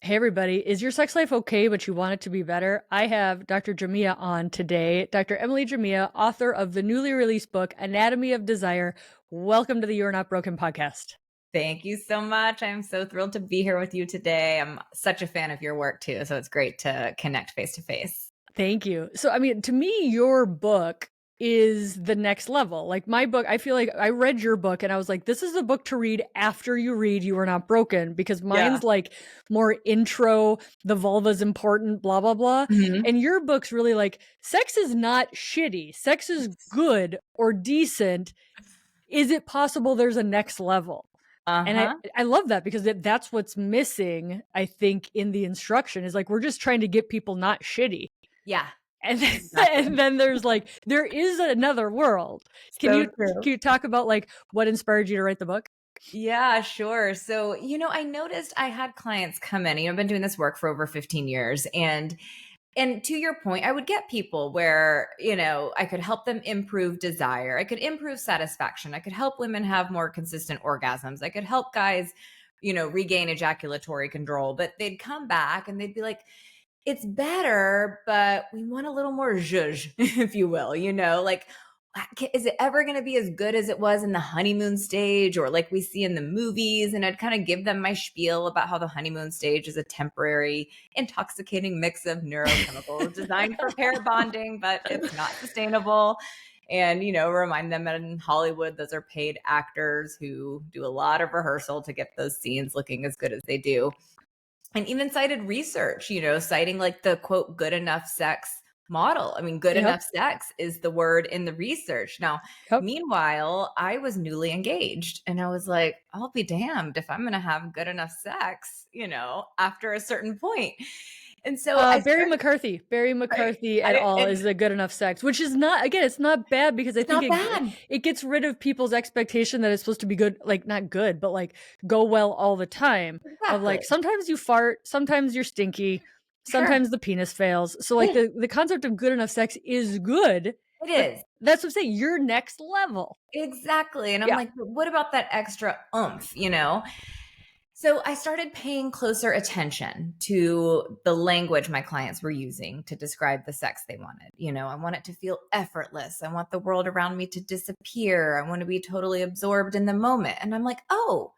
Hey everybody, is your sex life okay, but you want it to be better? I have Dr. Jamea on today. Dr. Emily Jamea, author of the newly released book, Anatomy of Desire. Welcome to the You're Not Broken podcast. Thank you so much. I'm so thrilled to be here with you today. I'm such a fan of your work too, so it's great to connect face to face. Thank you. So, I mean, to me, your book is the next level. Like my book, I feel like I read your book and I was like, this is a book to read after you read You Are Not Broken, because mine's like more intro, the vulva's important, blah, blah, blah. Mhm. And your book's really like, sex is not shitty. Sex is good or decent. Is it possible there's a next level? And Uh-huh. I love that because that's what's missing, I think, in the instruction is like, we're just trying to get people not shitty. Yeah. And then, Exactly. and then there's like, there is another world. Can So you true. talk about like what inspired you to write the book? Yeah, sure. So, I noticed I had clients come in. I've been doing this work for over 15 years and to your point, I would get people where, I could help them improve desire. I could improve satisfaction. I could help women have more consistent orgasms. I could help guys, regain ejaculatory control. But they'd come back and they'd be like, it's better, but we want a little more zhuzh, if you will, like, is it ever going to be as good as it was in the honeymoon stage or like we see in the movies? And I'd kind of give them my spiel about how the honeymoon stage is a temporary, intoxicating mix of neurochemicals designed for pair bonding, but it's not sustainable. And, remind them that in Hollywood, those are paid actors who do a lot of rehearsal to get those scenes looking as good as they do. And even cited research, citing like the quote, good enough sex model. I mean, good Yep. enough sex is the word in the research. Now, Yep. meanwhile, I was newly engaged and I was like, I'll be damned if I'm going to have good enough sex, after a certain point. And so Barry McCarthy right, et al. and Is a good enough sex, which is not, again, it's not bad because I it's think not bad. it gets rid of people's expectation that it's supposed to be good, like not good, but like go well all the time. Of Exactly. like, sometimes you fart, sometimes you're stinky, Sure. sometimes the penis fails. So like the concept of good enough sex is good, It but is. that's what I'm saying. You're next level. Exactly. And I'm Yeah. like, but what about that extra oomph? So I started paying closer attention to the language my clients were using to describe the sex they wanted. I want it to feel effortless. I want the world around me to disappear. I want to be totally absorbed in the moment. And I'm like, oh,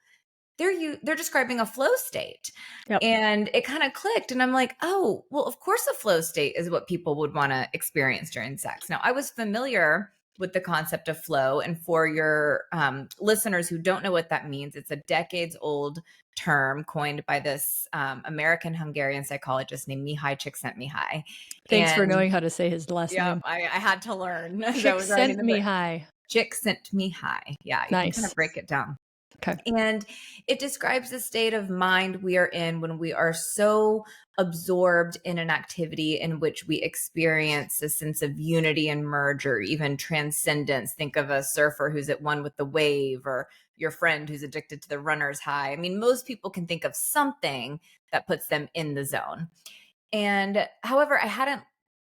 they're describing a flow state. Yep. And it kind of clicked. And I'm like, oh, well, of course a flow state is what people would want to experience during sex. Now, I was familiar with the concept of flow. And for your listeners who don't know what that means, it's a decades old term coined by this American Hungarian psychologist named Mihai Csikszentmihalyi. Thanks for And knowing how to say his last name. I had to learn as I Chick was writing sent the me book. high. Csikszentmihalyi. Yeah, you can kind Nice. of break it down. Okay. And it describes the state of mind we are in when we are so absorbed in an activity in which we experience a sense of unity and merge or even transcendence. Think of a surfer who's at one with the wave or your friend who's addicted to the runner's high. I mean, most people can think of something that puts them in the zone. And however, I hadn't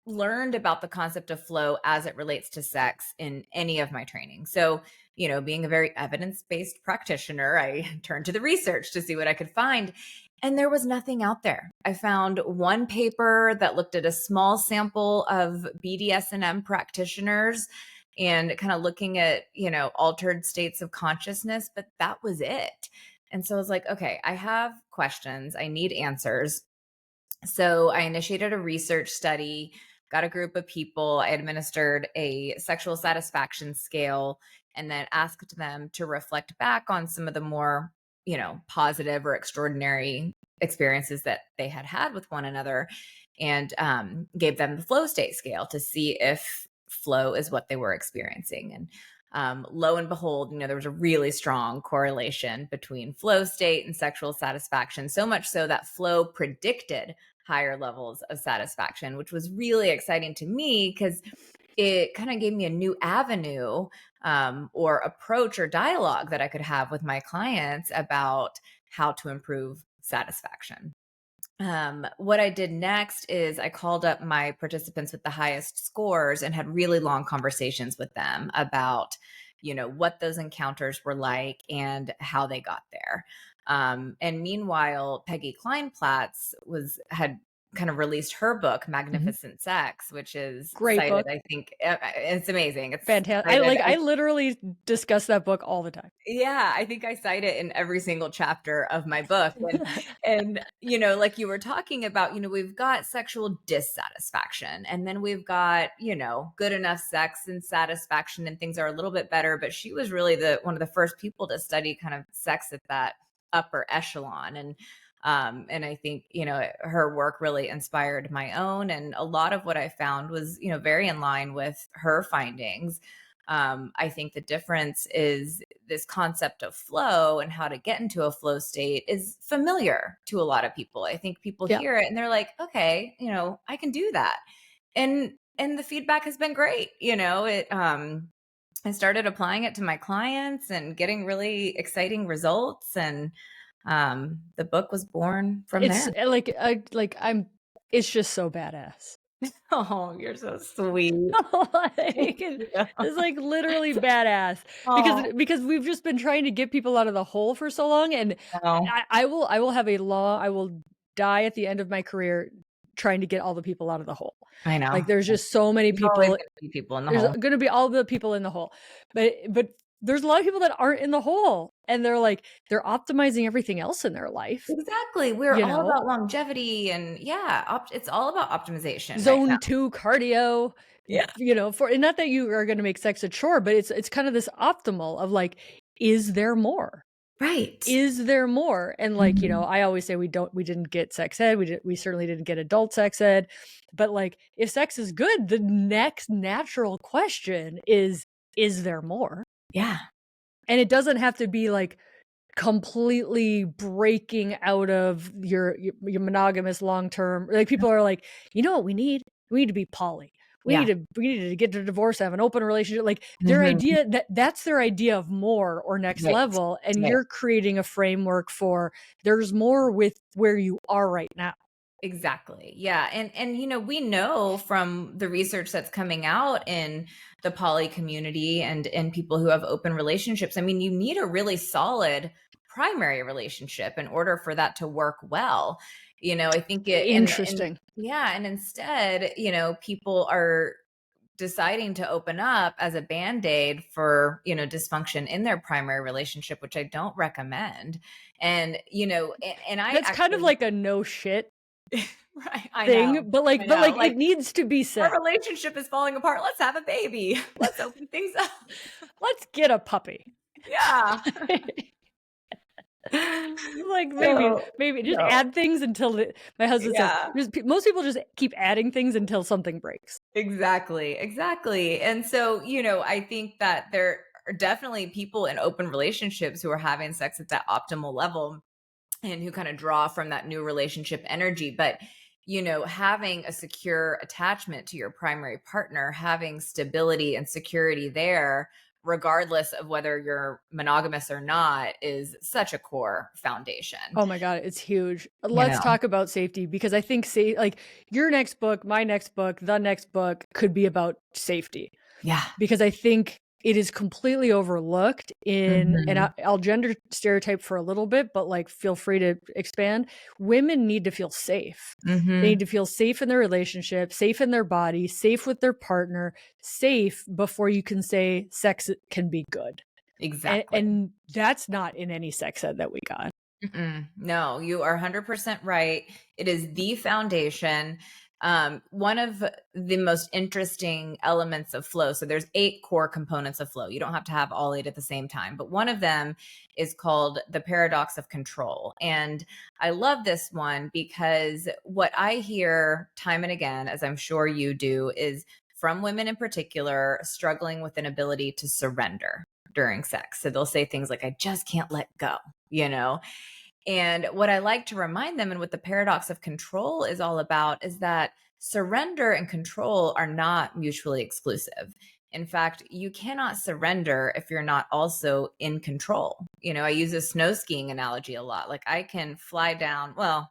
learned about the concept of flow as it relates to sex in any of my training. So, being a very evidence based practitioner, I turned to the research to see what I could find. And there was nothing out there. I found one paper that looked at a small sample of BDSM practitioners and kind of looking at, altered states of consciousness, but that was it. And so I was like, okay, I have questions, I need answers. So I initiated a research study, got a group of people. I administered a sexual satisfaction scale and then asked them to reflect back on some of the more, positive or extraordinary experiences that they had had with one another and gave them the flow state scale to see if flow is what they were experiencing. And lo and behold, there was a really strong correlation between flow state and sexual satisfaction, so much so that flow predicted higher levels of satisfaction, which was really exciting to me because it kind of gave me a new avenue or approach or dialogue that I could have with my clients about how to improve satisfaction. What I did next is I called up my participants with the highest scores and had really long conversations with them about, what those encounters were like and how they got there. And meanwhile, Peggy Kleinplatz had kind of released her book, Mhm. Magnificent Sex, which is Great cited, book. I think, it's amazing. It's Fantastic. cited, I literally discuss that book all the time. yeah, I think I cite it in every single chapter of my book. And like you were talking about, we've got sexual dissatisfaction, and then we've got, good enough sex and satisfaction, and things are a little bit better. But she was really the one of the first people to study kind of sex at that upper echelon. And I think, her work really inspired my own. And a lot of what I found was, very in line with her findings. I think the difference is this concept of flow and how to get into a flow state is familiar to a lot of people. I think people Yeah. hear it and they're like, okay, I can do that. And the feedback has been great. I started applying it to my clients and getting really exciting results, and the book was born from It's there. I'm it's just so badass. Oh, you're so sweet. Thank Like, you. it's like literally badass Oh, because we've just been trying to get people out of the hole for so long, and no, I will have I will die at the end of my career trying to get all the people out of the hole. I know. Like, there's just so many There's always people. gonna be people in the There's hole. gonna be all the people in the hole, but there's a lot of people that aren't in the hole, and they're optimizing everything else in their life, Exactly. We're you all know? about longevity, and yeah, it's all about optimization right now. Zone 2 cardio, Yeah. for and not that you are gonna make sex a chore, but it's kind of this optimal of, like, is there more? Right. Is there more? And, like, Mhm. I always say we didn't get sex ed, we certainly didn't get adult sex ed, but, like, if sex is good, the next natural question is there more? Yeah. And it doesn't have to be, like, completely breaking out of your monogamous long term. Like, people are like, "You know what we need? We need to be poly. Yeah. We need to get a divorce, have an open relationship." Like, their Mhm. idea that's their idea of more or next Right. level, and Right. you're creating a framework for there's more with where you are right now. Exactly. Yeah. And we know from the research that's coming out in the poly community and people who have open relationships. I mean, you need a really solid primary relationship in order for that to work well. I think and Interesting. yeah, and instead, people are deciding to open up as a band-aid for, dysfunction in their primary relationship, which I don't recommend. And, and I That's kind of actually like a no shit right, I know. thing, I but, know. like, Like, it needs to be our said. relationship is falling apart. Let's have a baby. Let's open things up. Let's get a puppy. Yeah. Like, So, maybe just no. add things until my husband says, Yeah. most people just keep adding things until something breaks. Exactly. Exactly. And so, I think that there are definitely people in open relationships who are having sex at that optimal level and who kind of draw from that new relationship energy. But, having a secure attachment to your primary partner, having stability and security there, regardless of whether you're monogamous or not, is such a core foundation, Oh my god, it's huge. you Let's know? talk about safety because I think like, your next book, my next book, the next book could be about safety. Yeah. Because I think it is completely overlooked and Hmm. I'll gender stereotype for a little bit, but, like, feel free to expand. Women need to feel safe. They need Hmm. to feel safe in their relationship, safe in their body, safe with their partner, safe before you can say sex can be good. Exactly. And that's not in any sex ed that we got. Mm-mm. No, you are 100% right. It is the foundation. One of the most interesting elements of flow. So there's 8 core components of flow. You don't have to have all 8 at the same time, but one of them is called the paradox of control. And I love this one because what I hear time and again, as I'm sure you do, is from women in particular struggling with an ability to surrender during sex. So they'll say things like, I just can't let go, you know? And what I like to remind them, and what the paradox of control is all about, is that surrender and control are not mutually exclusive. In fact, you cannot surrender if you're not also in control. I use a snow skiing analogy a lot. Like, I can fly down, well,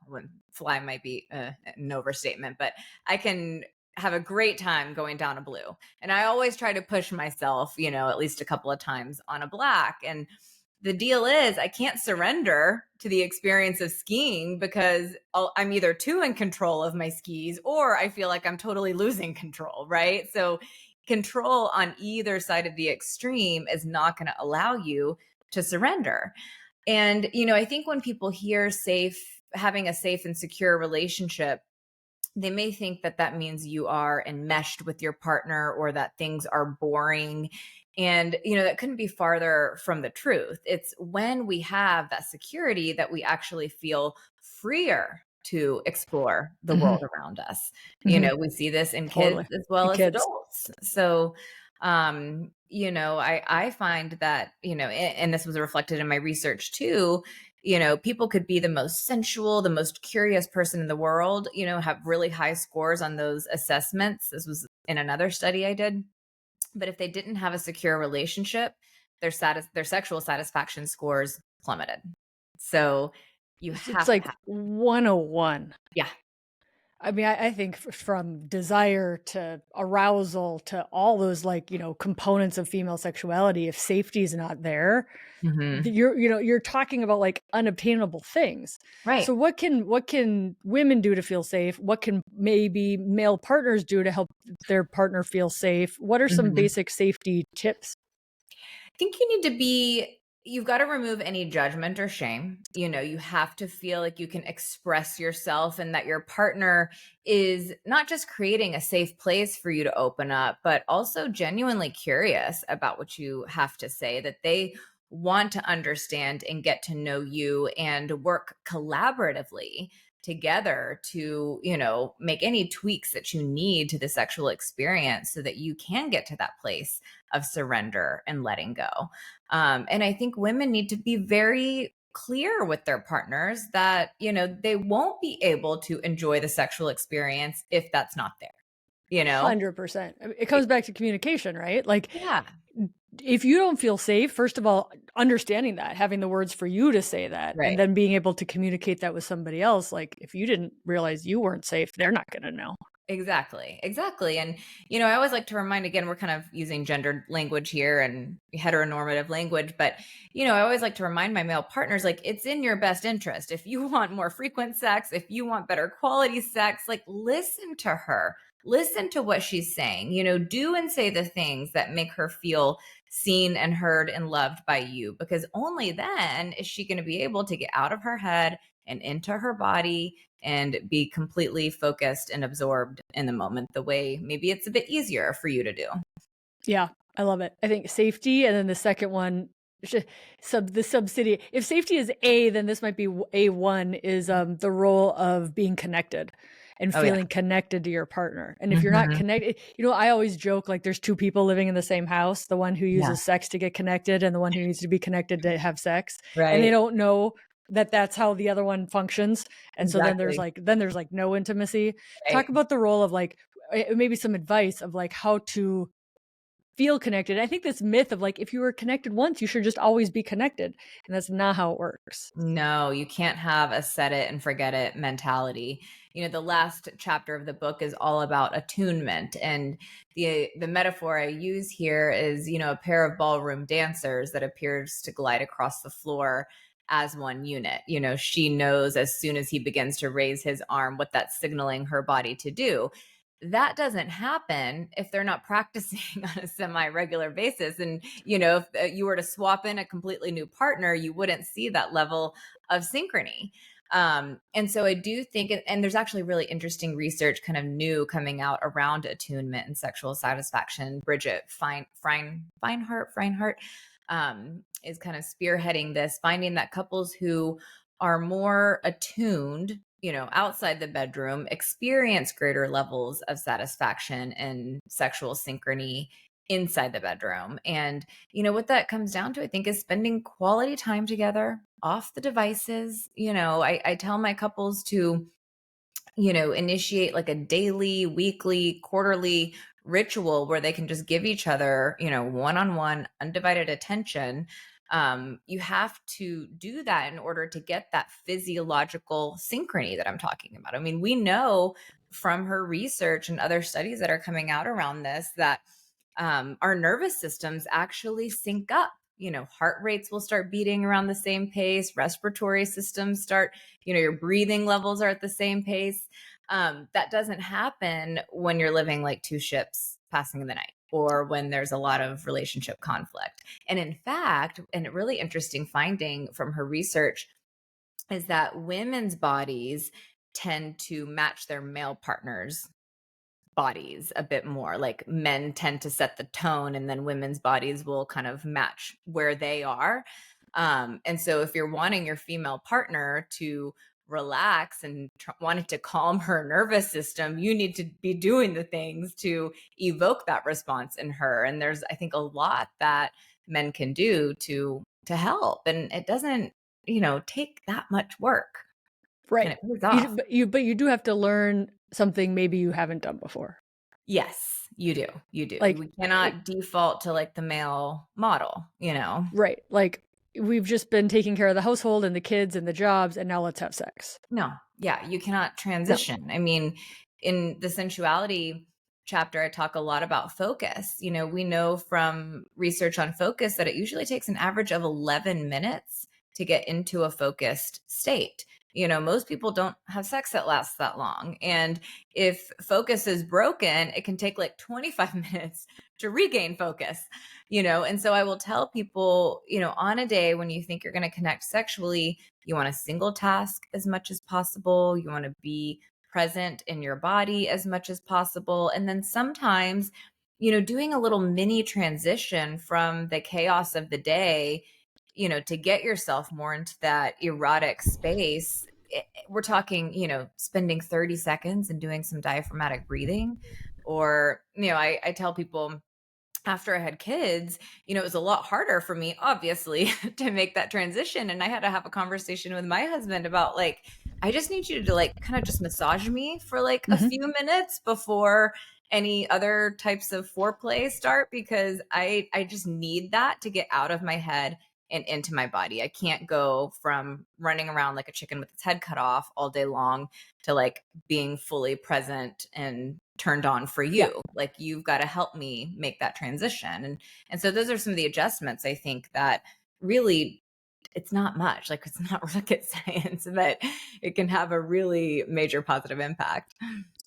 fly might be an overstatement, but I can have a great time going down a blue. And I always try to push myself, at least a couple of times on a black. And the deal is I can't surrender to the experience of skiing because I'm either too in control of my skis or I feel like I'm totally losing control, right? So control on either side of the extreme is not going to allow you to surrender. And, I think when people hear having a safe and secure relationship, they may think that that means you are enmeshed with your partner or that things are boring. And, that couldn't be farther from the truth. It's when we have that security that we actually feel freer to explore the Mhm. world around us. Mhm. We see this in kids Totally. as well And as kids. adults. So, I find that, and this was reflected in my research too, people could be the most sensual, the most curious person in the world, have really high scores on those assessments. This was in another study I did. But if they didn't have a secure relationship, their sexual satisfaction scores plummeted. So you It's have to like have, 101. yeah. I mean, I think from desire to arousal to all those like, components of female sexuality, if safety is not there, Hmm. you're talking about like unobtainable things. Right. So what can women do to feel safe? What can maybe male partners do to help their partner feel safe? What are some Hmm. basic safety tips? Think you've got to remove any judgment or shame. You have to feel like you can express yourself and that your partner is not just creating a safe place for you to open up, but also genuinely curious about what you have to say, that they want to understand and get to know you and work collaboratively together to, make any tweaks that you need to the sexual experience so that you can get to that place of surrender and letting go. And I think women need to be very clear with their partners that, they won't be able to enjoy the sexual experience if that's not there, you know? 100%. I mean, it It- comes back to communication, right? Like yeah, if you don't feel safe, first of all, understanding that, having the words for you to say that, and right. then being able to communicate that with somebody else, like if you didn't realize you weren't safe, they're not going to know. Exactly. Exactly. And, I always like to remind again, we're kind of using gendered language here and heteronormative language, but, I always like to remind my male partners, like, it's in your best interest. If you want more frequent sex, if you want better quality sex, like, listen to her, listen to what she's saying, do and say the things that make her feel seen and heard and loved by you, because only then is she going to be able to get out of her head and into her body and be completely focused and absorbed in the moment the way maybe it's a bit easier for you to do. Yeah, I love it. I think safety, and then the second one, the subsidy. If safety is A, then this might be A1 is the role of being connected and Oh, yeah. feeling connected to your partner. And if you're not Mhm. connected, I always joke like there's two people living in the same house, the one who Yeah. uses sex to get connected and the one who needs to be connected to have sex, and they Right. don't know that that's how the other one functions. And so then there's Exactly. like no intimacy. Talk Right. about the role of like maybe some advice of like how to feel connected. I think this myth of like if you were connected once, you should just always be connected, and that's not how it works. No, you can't have a set it and forget it mentality. The last chapter of the book is all about attunement, and the metaphor I use here is, a pair of ballroom dancers that appears to glide across the floor as one unit. She knows as soon as he begins to raise his arm what that's signaling her body to do. That doesn't happen if they're not practicing on a semi-regular basis. And, if you were to swap in a completely new partner, you wouldn't see that level of synchrony. And so I do think, and there's actually really interesting research kind of new coming out around attunement and sexual satisfaction. Bridget Feinhart is kind of spearheading this, finding that couples who are more attuned, outside the bedroom, experience greater levels of satisfaction and sexual synchrony inside the bedroom. And, what that comes down to, I think, is spending quality time together off the devices. I tell my couples to, initiate like a daily, weekly, quarterly ritual where they can just give each other, one-on-one undivided attention. You have to do that in order to get that physiological synchrony that I'm talking about. I mean, we know from her research and other studies that are coming out around this that our nervous systems actually sync up heart rates will start beating around the same pace, respiratory systems start, your breathing levels are at the same pace. That doesn't happen when you're living like two ships passing in the night, or when there's a lot of relationship conflict. And in fact, and a really interesting finding from her research is that women's bodies tend to match their male partners' bodies a bit more. Like men tend to set the tone, and then women's bodies will kind of match where they are. And so if you're wanting your female partner to relax and wanting to calm her nervous system, you need to be doing the things to evoke that response in her. And there's, I think, a lot that men can do to help. And it doesn't, take that much work. And Right. it pays off. But you do have to learn something maybe you haven't done before. Yes, you do. You do. Like, We cannot default to like the male model, right. Like, we've just been taking care of the household and the kids and the jobs, and now let's have sex. No. Yeah, you cannot No. transition. I mean, in the sensuality chapter, I talk a lot about focus. We know from research on focus that it usually takes an average of 11 minutes to get into a focused state. Most people don't have sex that lasts that long. And if focus is broken, it can take like 25 minutes to regain focus, And so I will tell people, on a day when you think you're going to connect sexually, you want to single task as much as possible. You want to be present in your body as much as possible. And then sometimes, doing a little mini transition from the chaos of the day, to get yourself more into that erotic space. We're talking, spending 30 seconds and doing some diaphragmatic breathing. Or, I tell people, after I had kids, it was a lot harder for me, obviously, to make that transition. And I had to have a conversation with my husband about like, I just need you to like kind of just massage me for like a Mhm. few minutes before any other types of foreplay start, because I just need that to get out of my head and into my body. I can't go from running around like a chicken with its head cut off all day long to like being fully present and turned on for you. Yeah. Like, you've got to help me make that transition. And so those are some of the adjustments, I think, that really, it's not much, like it's not rocket science, but it can have a really major positive impact.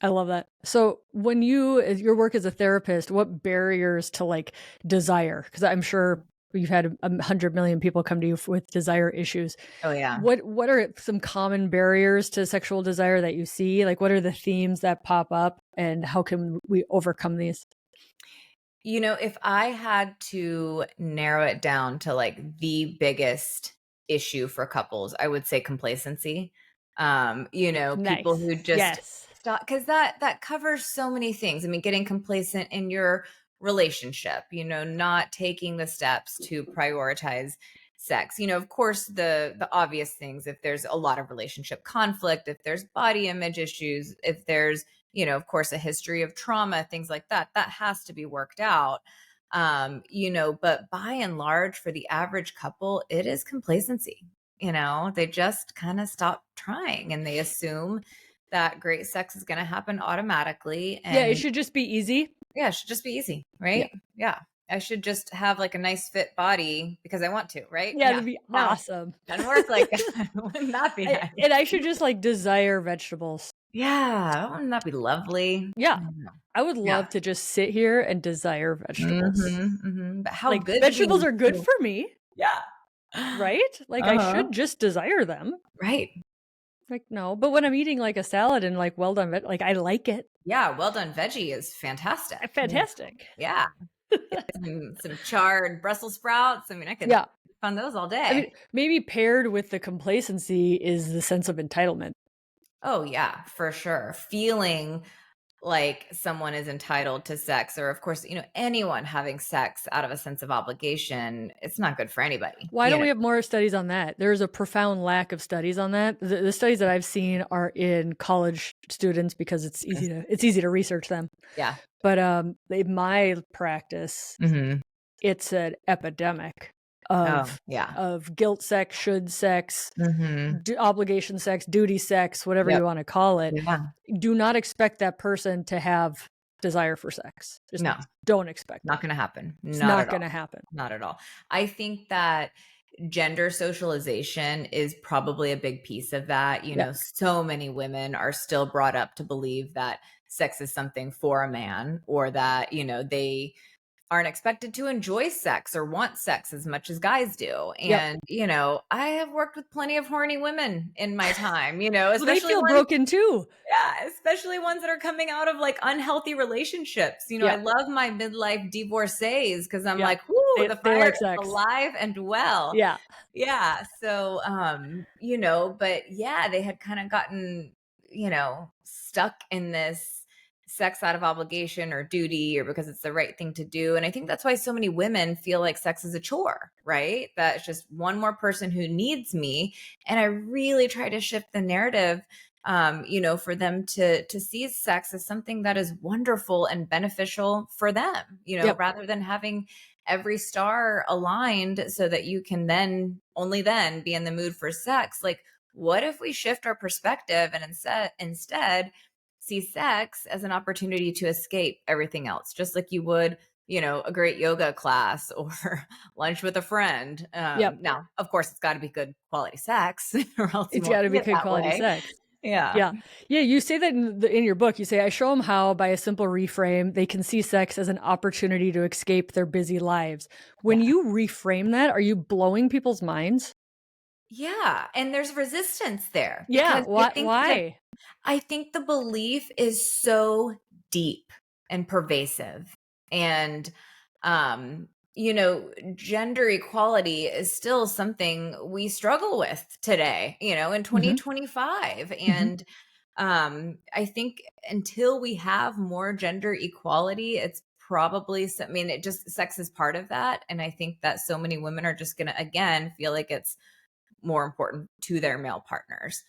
I love that. So when your work as a therapist, what barriers to like desire? Because I'm sure you've had 100 million people come to you with desire issues. Oh yeah. What are some common barriers to sexual desire that you see? Like, what are the themes that pop up, and how can we overcome these? If I had to narrow it down to like the biggest issue for couples, I would say complacency. People Nice. who just Yes. stop, because that covers so many things. I mean, getting complacent in your relationship, not taking the steps to prioritize sex. Of course, the obvious things, if there's a lot of relationship conflict, if there's body image issues, if there's of course, a history of trauma, things like that, that has to be worked out. But by and large, for the average couple, it is complacency. They just kind of stop trying, and they assume that great sex is going to happen automatically. Yeah, it And should just be easy. yeah, it should just be easy, Yeah. right? Yeah. I should just have like a nice fit body because I want to, right? Yeah, Yeah. that'd be No, awesome. doesn't work like that. Wouldn't that be nice? And I should just like desire vegetables. Yeah. Wouldn't that be lovely? Yeah. I don't know. I would Yeah. love to just sit here and desire vegetables. But how Like, good do we vegetables need are good to. for me, Yeah. right? Like, I Uh-huh. should just desire them. Right. Like, no, but when I'm eating like a salad and like well done, like I like it. Yeah, well done veggie is fantastic. Fantastic. Yeah. Some charred Brussels sprouts. I mean, I could Yeah. fund those all I mean, day. maybe paired with the complacency is the sense of entitlement. Oh yeah, for sure. Feeling like someone is entitled to sex, or of course, anyone having sex out of a sense of obligation, it's not good for anybody. Why don't we have more studies on that? There's a profound lack of studies on that. The studies that I've seen are in college students because it's easy to research them. Yeah. But in my practice, it's an epidemic of guilt sex, should sex, obligation sex, duty sex, whatever you want to call it. Yeah. Do not expect that person to have desire for sex. Just No, don't expect not it. going to happen. It's Not not at going all. to happen. Not at all. I think that gender socialization is probably a big piece of that. You Yep. know, so many women are still brought up to believe that sex is something for a man, or that, you know, they aren't expected to enjoy sex or want sex as much as guys do. Yep. And, you know, I have worked with plenty of horny women in my time, you know, Well, they especially feel ones, broken too. yeah, especially ones that are coming out of like unhealthy relationships. You know, I Yep. love my midlife divorcees because I'm Yep. like, whoo, the They fire like is sex. alive and well. Yeah. Yeah. So, you know, but yeah, they had kind of gotten, you know, stuck in this sex out of obligation or duty, or because it's the right thing to do. And I think that's why so many women feel like sex is a chore, right? That it's just one more person who needs me. And I really try to shift the narrative, you know, for them to see sex as something that is wonderful and beneficial for them, you know, Yep. rather than having every star aligned so that you can then only then be in the mood for sex. Like, what if we shift our perspective and instead see sex as an opportunity to escape everything else, just like you would, you know, a great yoga class or lunch with a friend. Yep. Now, of course, it's got to be good quality sex, or else you It's won't got to see be it good that quality way. sex. Yeah. Yeah. Yeah. You say that in your book. You say, I show them how, by a simple reframe, they can see sex as an opportunity to escape their busy lives. When Yeah. you reframe that, are you blowing people's minds? Yeah. And there's resistance there Yeah. because Why? I think the belief is so deep and pervasive. And you know, gender equality is still something we struggle with today, you know, in Mm-hmm. 2025. Mm-hmm. And I think until we have more gender equality, it's probably, I mean, it just, sex is part of that. And I think that so many women are just going to, again, feel like it's more important to their male partners.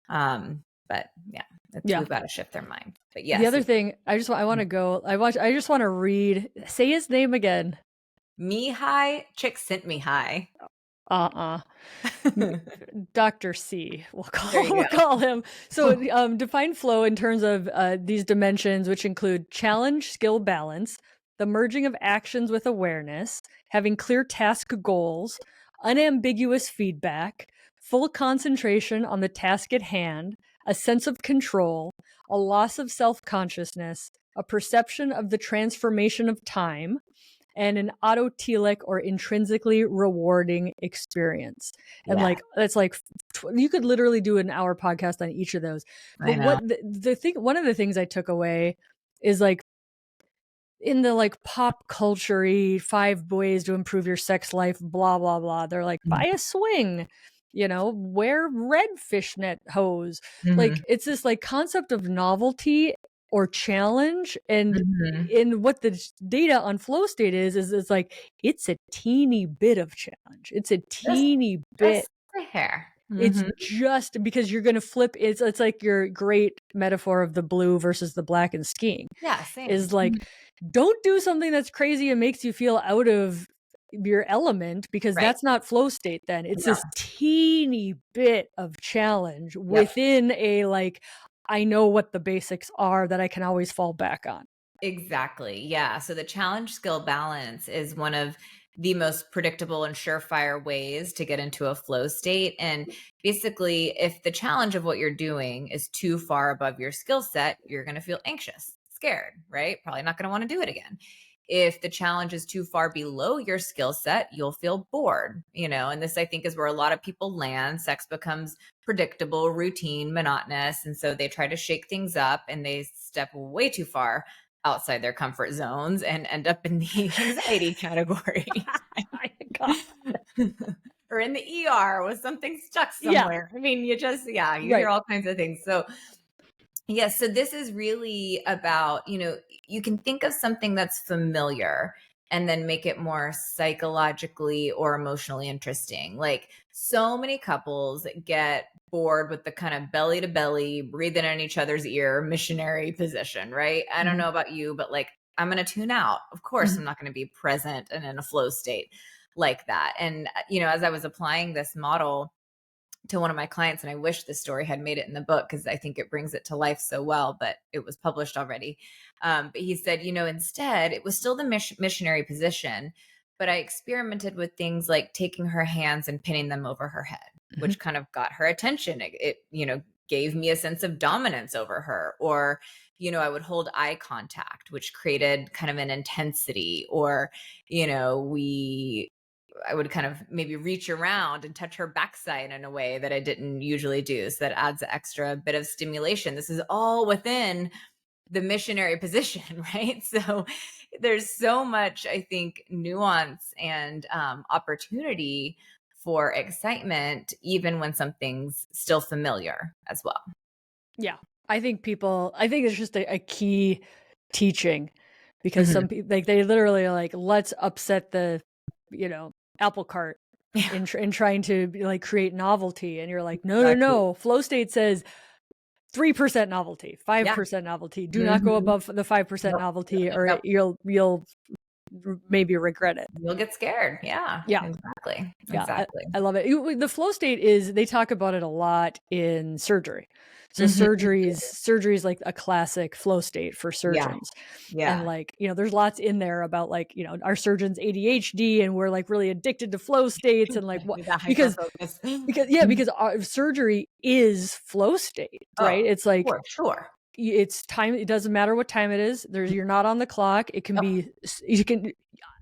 But yeah, Yeah. we've got to shift their mind. But The yes, other thing, I just want to read, say his name again. Mihai Csikszentmihalyi. Uh-uh. Dr. C, There you we'll go. call him. So define flow in terms of these dimensions, which include challenge, skill, balance, the merging of actions with awareness, having clear task goals, unambiguous feedback, full concentration on the task at hand, a sense of control, a loss of self-consciousness, a perception of the transformation of time, and an autotelic or intrinsically rewarding experience. And Yeah, like, that's like, you could literally do an hour podcast on each of those. But I know. what the thing, one of the things I took away is like, in the like pop culture 5 ways to improve your sex life, blah, blah, blah. They're like, buy a swing, you know, wear red fishnet hose. Mm-hmm. Like, it's this like concept of novelty or challenge. And Mm-hmm. in what the data on flow state is it's like, it's a teeny bit of challenge. It's a Just, teeny bit. just the hair. It's Mm-hmm. just because you're going to flip. It's like your great metaphor of the blue versus the black in skiing Yeah, same. is like, don't do something that's crazy and makes you feel out of your element, because Right. that's not flow state. Then it's No. this teeny bit of challenge Yep. within a like, I know what the basics are that I can always fall back on. Exactly. Yeah. So the challenge skill balance is one of the most predictable and surefire ways to get into a flow state. And basically, if the challenge of what you're doing is too far above your skill set, you're going to feel anxious, scared, right? Probably not going to want to do it again. If the challenge is too far below your skill set, you'll feel bored, you know, and this I think is where a lot of people land. Sex becomes predictable, routine, monotonous. And so they try to shake things up and they step way too far outside their comfort zones and end up in the anxiety category. Or in the ER with something stuck Yeah, somewhere. I mean, you just, yeah, you hear right. all kinds of things. So, yes, so this is really about, you know, you can think of something that's familiar and then make it more psychologically or emotionally interesting. Like, so many couples get bored with the kind of belly to belly, breathing in each other's ear missionary position, right? I don't Mhm. know about you, but like, I'm going to tune out. Of course, Mhm. I'm not going to be present and in a flow state like that. And, you know, as I was applying this model to one of my clients, and I wish this story had made it in the book because I think it brings it to life so well, but it was published already. But he said, instead, it was still the missionary position, but I experimented with things like taking her hands and pinning them over her head, Mhm. which kind of got her attention. It gave me a sense of dominance over her. Or, I would hold eye contact, which created kind of an intensity. Or, I would kind of maybe reach around and touch her backside in a way that I didn't usually do. So that adds an extra bit of stimulation. This is all within the missionary position, right? So there's so much, I think, nuance and opportunity for excitement, even when something's still familiar as well. Yeah. I think it's just a key teaching because Mhm. some people, like, they literally are like, let's upset the, apple cart Yeah, in trying to be like create novelty. And you're like, no, no, exactly. no. Flow state says 3% novelty, Yeah. 5% novelty. Do not go Mhm. above the 5% Nope. novelty Nope. or Nope. you'll maybe regret it. You'll get scared. Yeah, Yeah. exactly. Yeah, Exactly. I love it. The flow state is they talk about it a lot in surgery. So Mhm. surgery is like a classic flow state for Yeah. surgeons. And Yeah. like, there's lots in there about like, our surgeons ADHD and we're like really addicted to flow states and like what That hyper because focus. because our surgery is flow state, Oh, right? It's like sure. it's time, it doesn't matter what time it is. You're not on the clock. It can Yep. be you can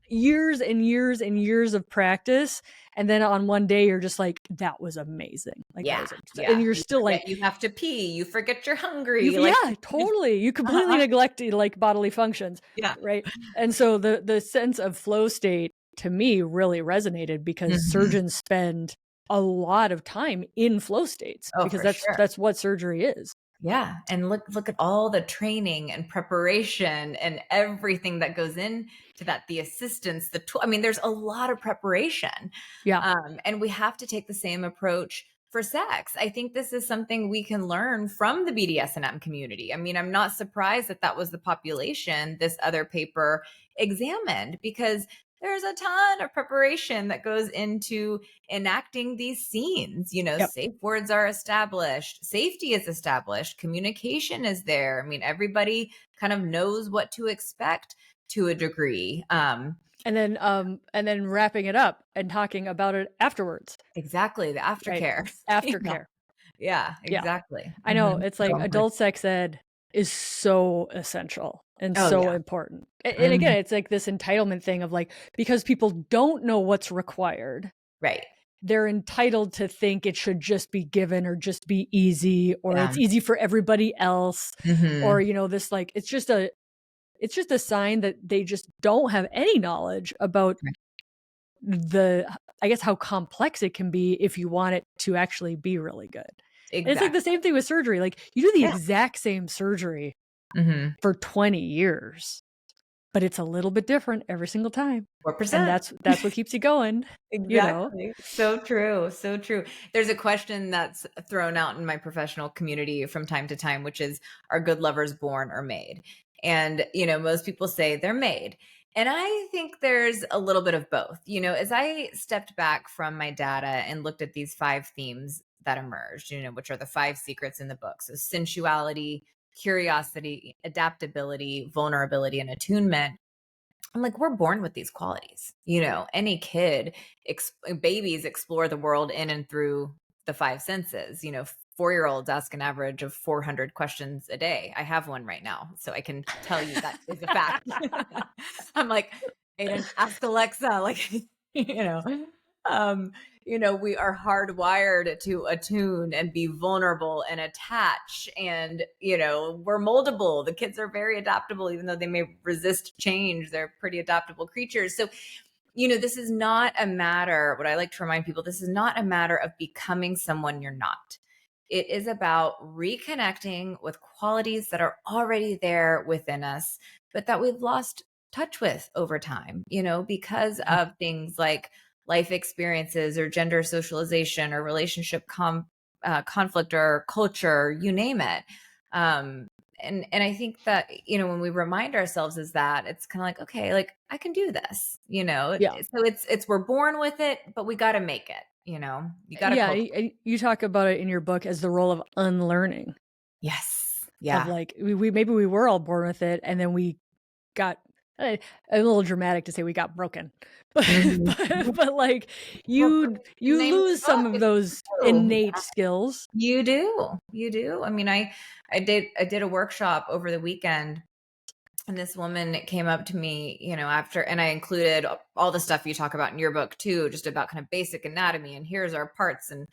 years and years and years of practice, and then on one day you're just like, that was amazing, like that Yeah, was and yeah. you're You still forget like you have to pee, you forget you're hungry, like yeah, totally, you completely neglected like bodily functions, yeah. right? And so the sense of flow state to me really resonated because Mhm. surgeons spend a lot of time in flow states Oh, because for sure. that's what surgery is. Yeah, and look at all the training and preparation and everything that goes into that, the assistance, the tool. I mean, there's a lot of preparation. Yeah. And we have to take the same approach for sex. I think this is something we can learn from the BDSM community. I mean, I'm not surprised that that was the population this other paper examined, because there's a ton of preparation that goes into enacting these scenes. Yep. Safe words are established, safety is established, communication is there. I mean, everybody kind of knows what to expect to a degree. And then wrapping it up and talking about it afterwards, Exactly, the right? aftercare. Yeah, Aftercare. yeah, Yeah. exactly. I know, it's So like important. adult sex ed is so essential and Oh so yeah. important. And Mhm. again, it's like this entitlement thing of like, because people don't know what's required, Right. they're entitled to think it should just be given or just be easy or Yeah. it's easy for everybody else. Or, Hmm. this like it's just a sign that they just don't have any knowledge about the I guess how complex it can be if you want it to actually be really good. And it's like the Exactly. same thing with surgery. Like you do the Yeah. exact same surgery Hmm. for 20 years, but it's a little bit different every single time. And 4%. that's what keeps you going, you know? Exactly. So true. So true. There's a question that's thrown out in my professional community from time to time, which is, are good lovers born or made? And, most people say they're made. And I think there's a little bit of both. As I stepped back from my data and looked at these 5 themes that emerged, which are the 5 secrets in the book. So sensuality, curiosity, adaptability, vulnerability, and attunement. I'm like, we're born with these qualities. Any kid, babies explore the world in and through the 5 senses. 4-year-olds ask an average of 400 questions a day. I have one right now, so I can tell you that is a fact. I'm like, Aiden, ask Alexa. Like, you know, um, we are hardwired to attune and be vulnerable and attach. And, we're moldable. The kids are very adaptable, even though they may resist change. They're pretty adaptable creatures. So, this is not a matter, what I like to remind people, this is not a matter of becoming someone you're not. It is about reconnecting with qualities that are already there within us, but that we've lost touch with over time, because of things like life experiences or gender socialization or relationship conflict or culture, you name it. Um, and I think that, when we remind ourselves is that it's kind of like, okay, like I can do this, Yeah. so it's we're born with it, but we got to make it. You got to Yeah, cultivate. you talk about it in your book as the role of unlearning, Yes. of Yeah. like we maybe we were all born with it, and then we got a little dramatic to say we got broken, but Mhm. but like Well, the you name of lose the book some of is those true. innate skills. You do. You do. I mean, I did a workshop over the weekend, and this woman came up to me, after, and I included all the stuff you talk about in your book too, just about kind of basic anatomy and here's our parts and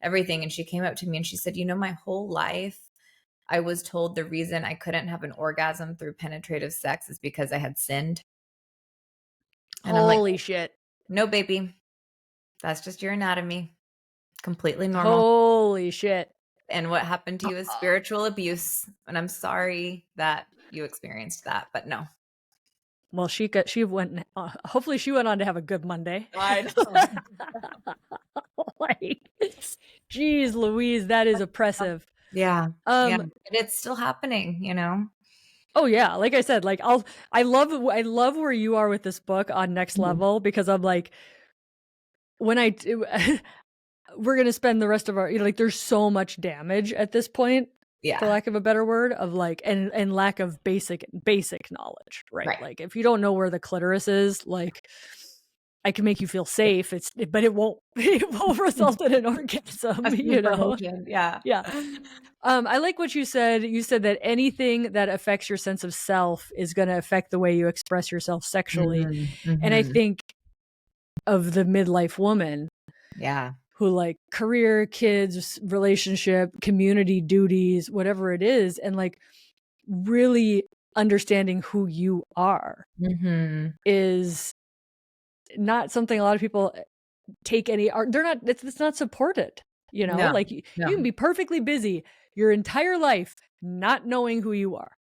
everything. And she came up to me and she said, my whole life I was told the reason I couldn't have an orgasm through penetrative sex is because I had sinned. And I'm like, Holy shit. no, baby, that's just your anatomy. Completely normal. Holy shit. And what happened to you is Uh, spiritual abuse. And I'm sorry that you experienced that, but no. well, she went hopefully she went on to have a good Monday. I know. Like, geez Louise, that is oppressive. Yeah. Yeah. Um, And it's still happening. oh yeah, like I said, like I love where you are with this book on Next Mhm. Level, because I'm like, when I do, we're gonna spend the rest of our, like, there's so much damage at this point, for Yeah. lack of a better word, of like, and lack of basic knowledge, right? Right. Like, if you don't know where the clitoris is, like, I can make you feel safe, but it won't it won't result in an orgasm, That's you know? information. Yeah. Yeah. I like what you said. You said that anything that affects your sense of self is gonna affect the way you express yourself sexually. Mhm. And I Mhm. think of the midlife woman Yeah. who, like, career, kids, relationship, community duties, whatever it is, and like really understanding who you are Mhm. is not something a lot of people take any art. They're not, it's not supported, No. like you can No. be perfectly busy your entire life not knowing who you are.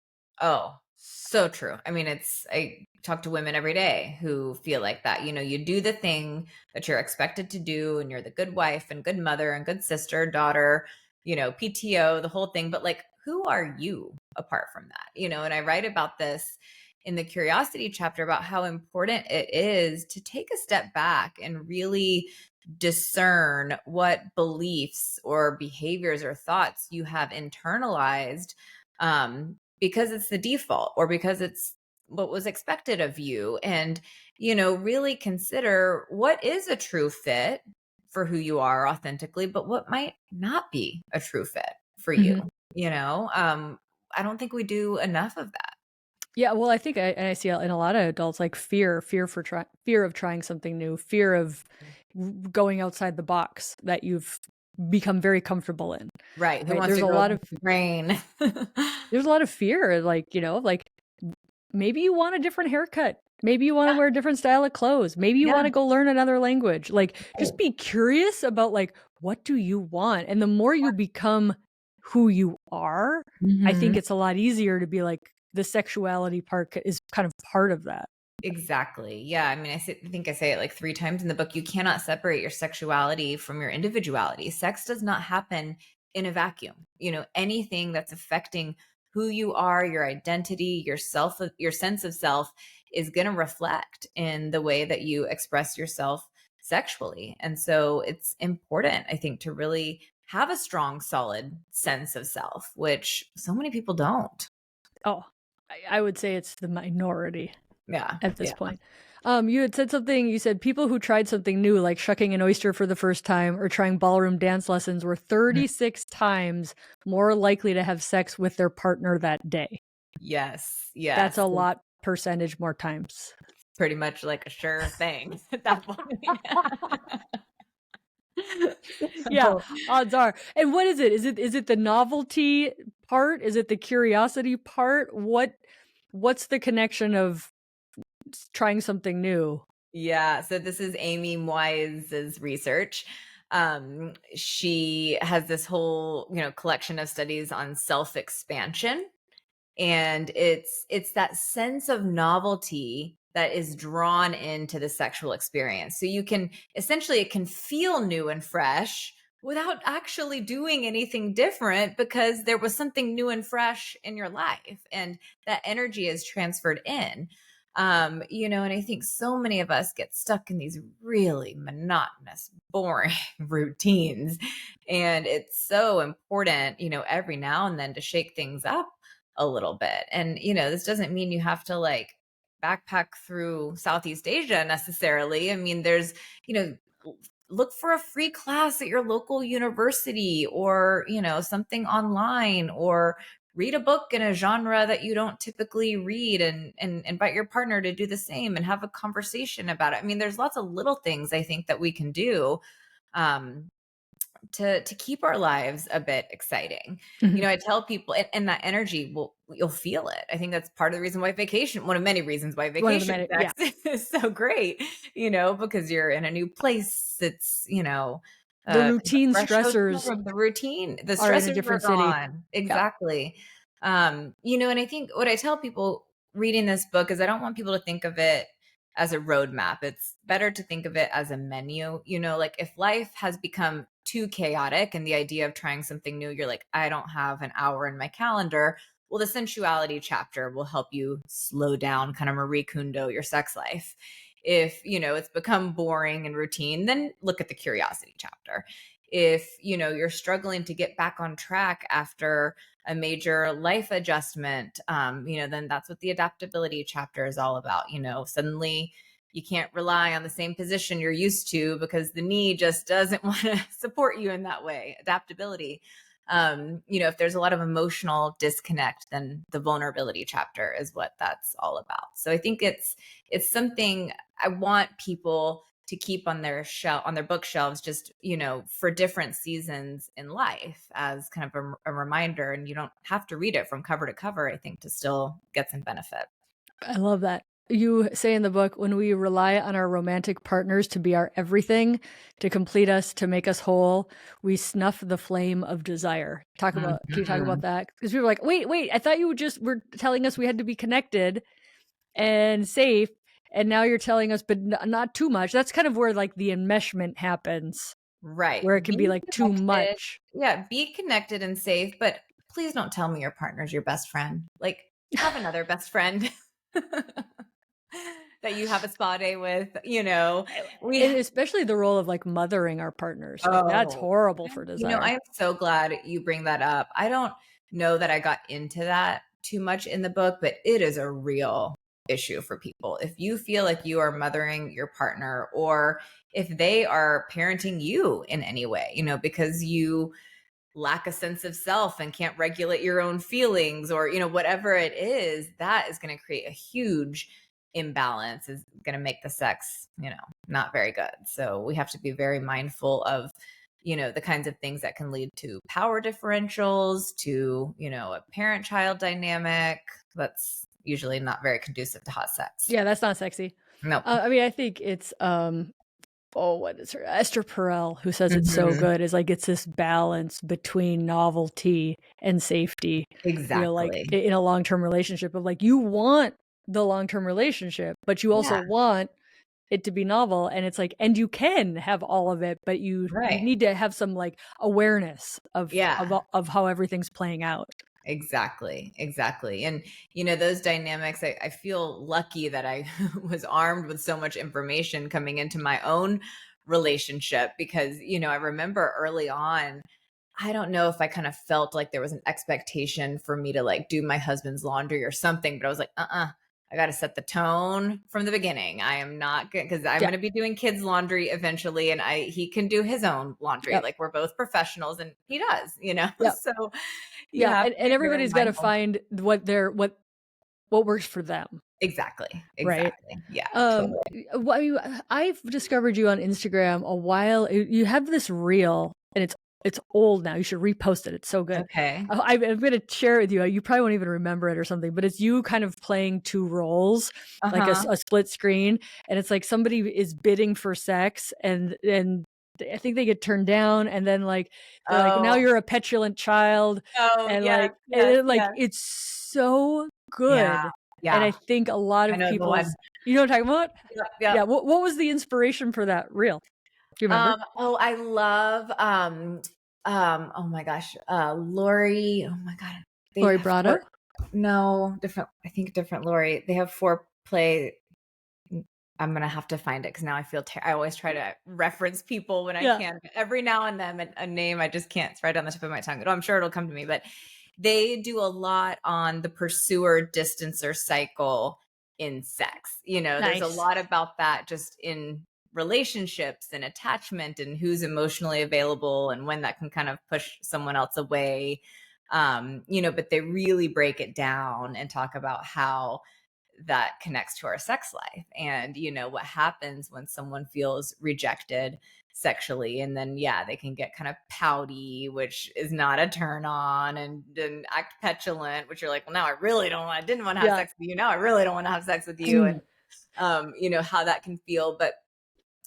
Oh, so true. I mean, I talk to women every day who feel like that. You do the thing that you're expected to do, and you're the good wife and good mother and good sister, daughter, PTO, the whole thing. But like, who are you apart from that? And I write about this in the curiosity chapter about how important it is to take a step back and really discern what beliefs or behaviors or thoughts you have internalized, because it's the default or because it's what was expected of you. And, really consider what is a true fit for who you are authentically, but what might not be a true fit for you. Mhm. You know, um, I don't think we do enough of that. Yeah, well, I think I see it in a lot of adults, like fear of trying something new, fear of going outside the box that you've become very comfortable in, Right. Who right? wants to grow a brain? There's a lot of fear, like, like maybe you want a different haircut. Maybe you want to Yeah. wear a different style of clothes. Maybe you Yeah. want to go learn another language. Like, Right. just be curious about, like, what do you want? And the more you become who you are, I think Mhm. it's a lot easier to be like, the sexuality part is kind of part of that. Exactly. Yeah. I mean, I think I say it like 3 times in the book. You cannot separate your sexuality from your individuality. Sex does not happen in a vacuum. Anything that's affecting who you are, your identity, your sense of self is going to reflect in the way that you express yourself sexually. And so it's important, I think, to really have a strong, solid sense of self, which so many people don't. Oh, I would say it's the minority Yeah. at this Yeah. point. You had said something, you said people who tried something new, like shucking an oyster for the first time or trying ballroom dance lessons, were 36 times more likely to have sex with their partner that day. Yes, That's yes. a lot percentage more times. Pretty much like a sure thing at that point. Yeah, So, odds are. And what is it? Is it the novelty part? Is it the curiosity part? What's the connection of trying something new? yeah, so this is Amy Wise's research. She has this whole, collection of studies on self-expansion, and it's that sense of novelty that is drawn into the sexual experience. So you can essentially, it can feel new and fresh without actually doing anything different because there was something new and fresh in your life, and that energy is transferred in. You know, and I think so many of us get stuck in these really monotonous, boring routines. And it's so important, you know, every now and then to shake things up a little bit. And, you know, this doesn't mean you have to like backpack through Southeast Asia necessarily. I mean, there's, you know, look for a free class at your local university, or, you know, something online, or read a book in a genre that you don't typically read, and invite your partner to do the same and have a conversation about it. I mean, there's lots of little things I think that we can do um to keep our lives a bit exciting. You Mhm. know, I tell people, and that energy will, you'll feel it. I think that's part of the reason why vacation, one of many reasons why One of the vacation many, yeah. sex is so great, you know, because you're in a new place. It's, you know, The kind of a routine fresh hotel stressors room, the routine, the are in a stressors are different city. gone. Yeah. Exactly. You know, and I think what I tell people reading this book is I don't want people to think of it as a roadmap. It's better to think of it as a menu. You know, like if life has become too chaotic and the idea of trying something new, you're like, I don't have an hour in my calendar. Well, the sensuality chapter will help you slow down, kind of Marie Kondo your sex life. If, you know, it's become boring and routine, then look at the curiosity chapter. If, you know, you're struggling to get back on track after a major life adjustment, you know, then that's what the adaptability chapter is all about. You know, suddenly you can't rely on the same position you're used to because the knee just doesn't want to support you in that way. Adaptability. You know, if there's a lot of emotional disconnect, then the vulnerability chapter is what that's all about. So I think it's something I want people to keep on their shelf, on their bookshelves, just, you know, for different seasons in life, as kind of a reminder. And you don't have to read it from cover to cover, I think, to still get some benefit. I love that. You say in the book, when we rely on our romantic partners to be our everything, to complete us, to make us whole, we snuff the flame of desire. Can you talk about Mhm. that? Because people are like, wait, I thought you just were telling us we had to be connected and safe. And now you're telling us, but not too much. That's kind of where like the enmeshment happens, Right. where it can be Be like too connected. much. Yeah, be connected and safe, but please don't tell me your partner's your best friend. Like, have another best friend that you have a spa day with, you know. We And especially the role of like mothering our partners. Like that's Oh, horrible for you know, desire. I'm so glad you bring that up. I don't know that I got into that too much in the book, but it is a real issue for people. If you feel like you are mothering your partner, or if they are parenting you in any way, you know, because you lack a sense of self and can't regulate your own feelings, or, you know, whatever it is, that is going to create a huge imbalance, is going to make the sex, you know, not very good. So we have to be very mindful of, you know, the kinds of things that can lead to power differentials, to, you know, a parent child dynamic that's usually not very conducive to hot sex. Yeah, that's not sexy. No. I mean, I think it's oh, what is her? Esther Perel, who says it's so Mhm. good, is like it's this balance between novelty and safety. You know, like Exactly. in a long-term relationship of like you want the long-term relationship, but you also Yeah. want it to be novel. And it's like, and you can have all of it, but you Right. need to have some like awareness Yeah. of how everything's playing out. Exactly, exactly. And, you know, those dynamics, I feel lucky that I was armed with so much information coming into my own relationship, because, you know, I remember early on, I don't know if I kind of felt like there was an expectation for me to like do my husband's laundry or something, but I was like, I got to set the tone from the beginning. I am not good, because I'm Yeah. going to be doing kids' laundry eventually, and he can do his own laundry. Yep. Like, we're both professionals, and he does, you know? Yep. So you Yeah. have to And be very everybody's got to mindful. find what works for them. Exactly, Right. exactly. Yeah, Um, totally. well, I've discovered you on Instagram a while. You have this reel, and it's old now. You should repost it. It's so good. Okay. I'm going to share it with you. You probably won't even remember it or something, but it's you kind of playing two roles, like Uh-huh. a split screen, and it's like somebody is bidding for sex, and I think they get turned down, and then like they're like, now Oh, you're a petulant child, oh, and yes, like yes, like yes. it's so Yeah, good. And I yeah. think a lot I of know the one. people's, you know what I'm talking about? Yep, Yeah, yep. what was the inspiration for that reel? Do you remember? Oh, I love, oh my gosh, Lori, oh my God, they Lori have 4, Broader? no, different, I think different Lori. They have 4 play. I'm gonna have to find it because now I feel I always try to reference people when I Yeah. can. But every now and then, a name I just can't. It's right on the tip of my tongue. I'm sure it'll come to me. But they do a lot on the pursuer distancer cycle in sex. There's a Nice. lot about that just in relationships and attachment and who's emotionally available and when that can kind of push someone else away. But they really break it down and talk about how that connects to our sex life and what happens when someone feels rejected sexually, and then they can get kind of pouty, which is not a turn on, and then act petulant, which you're like, well, now I didn't want to have Yeah. sex with you, now I really don't want to have sex with you. And how that can feel. But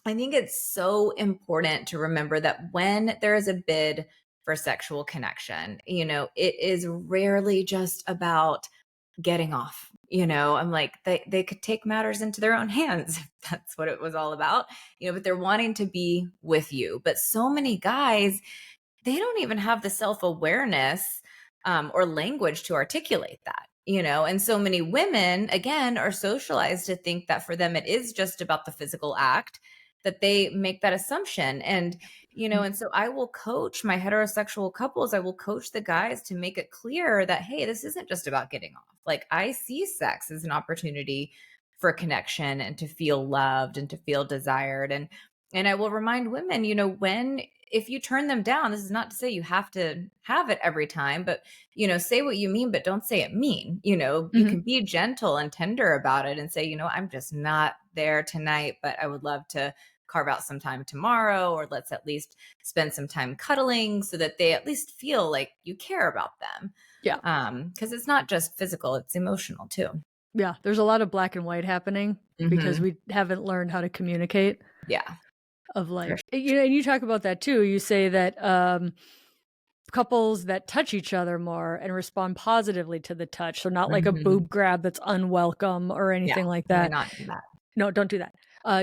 I think it's so important to remember that when there is a bid for sexual connection, it is rarely just about getting off. I'm like, they could take matters into their own hands if that's what it was all about, but they're wanting to be with you. But so many guys, they don't even have the self-awareness or language to articulate that. And so many women, again, are socialized to think that for them, it is just about the physical act, that they make that assumption. And so I will coach my heterosexual couples. I will coach the guys to make it clear that, hey, this isn't just about getting off. Like, I see sex as an opportunity for connection and to feel loved and to feel desired. And I will remind women, if you turn them down, this is not to say you have to have it every time, but, say what you mean, but don't say it mean. You can be gentle and tender about it and say, I'm just not there tonight, but I would love to carve out some time tomorrow, or let's at least spend some time cuddling so that they at least feel like you care about them. Yeah. Because it's not just physical, it's emotional too. Yeah. There's a lot of black and white happening because we haven't learned how to communicate. Yeah. Of like, Sure. and you talk about that too. You say that couples that touch each other more and respond positively to the touch, so not like a boob grab that's unwelcome or anything like that. Not do that. No, don't do that.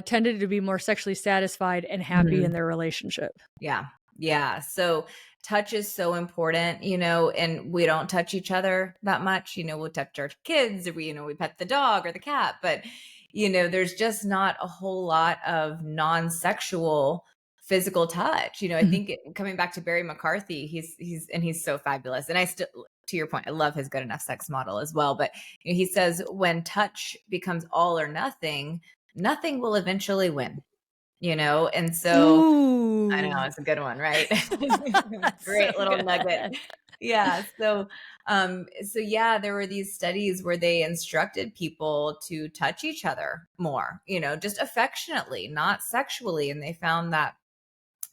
Tended to be more sexually satisfied and happy in their relationship. Yeah. So touch is so important, and we don't touch each other that much. We'll touch our kids, or we pet the dog or the cat, but there's just not a whole lot of non-sexual physical touch. I think coming back to Barry McCarthy, he's so fabulous. And I still, to your point, I love his good enough sex model as well. But he says when touch becomes all or nothing, nothing will eventually win. And so Ooh. I know, it's a good one, right? Great So little good. nugget. Yeah. So there were these studies where they instructed people to touch each other more, just affectionately, not sexually. And they found that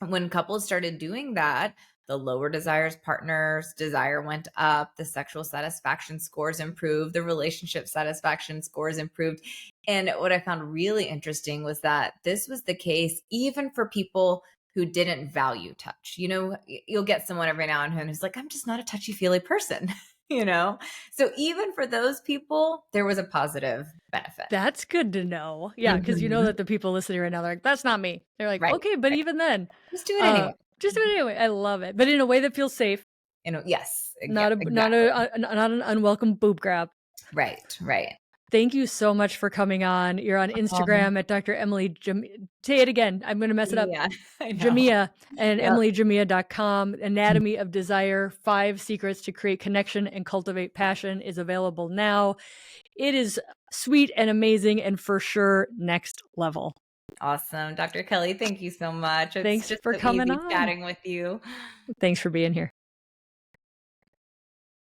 when couples started doing that, the lower desires partners' desire went up, the sexual satisfaction scores improved, the relationship satisfaction scores improved. And what I found really interesting was that this was the case even for people who didn't value touch. You'll get someone every now and then who's like, I'm just not a touchy-feely person, So even for those people, there was a positive benefit. That's good to know. Yeah, because that the people listening right now, they're like, that's not me. They're like, Right. okay, but even then, Just do it anyway. Just do it anyway. I love it, but in a way that feels safe. Yes. Not an unwelcome boob grab. Right. Thank you so much for coming on. You're on Instagram at Dr. Emily say it again. I'm going to mess it up. Yeah, I know. Jamea and emilyjamea.com. Anatomy of Desire, 5 Secrets to Create Connection and Cultivate Passion is available now. It is sweet and amazing and for sure next level. Awesome. Dr. Kelly, thank you so much. Thanks for coming on. Chatting with you. Thanks for being here.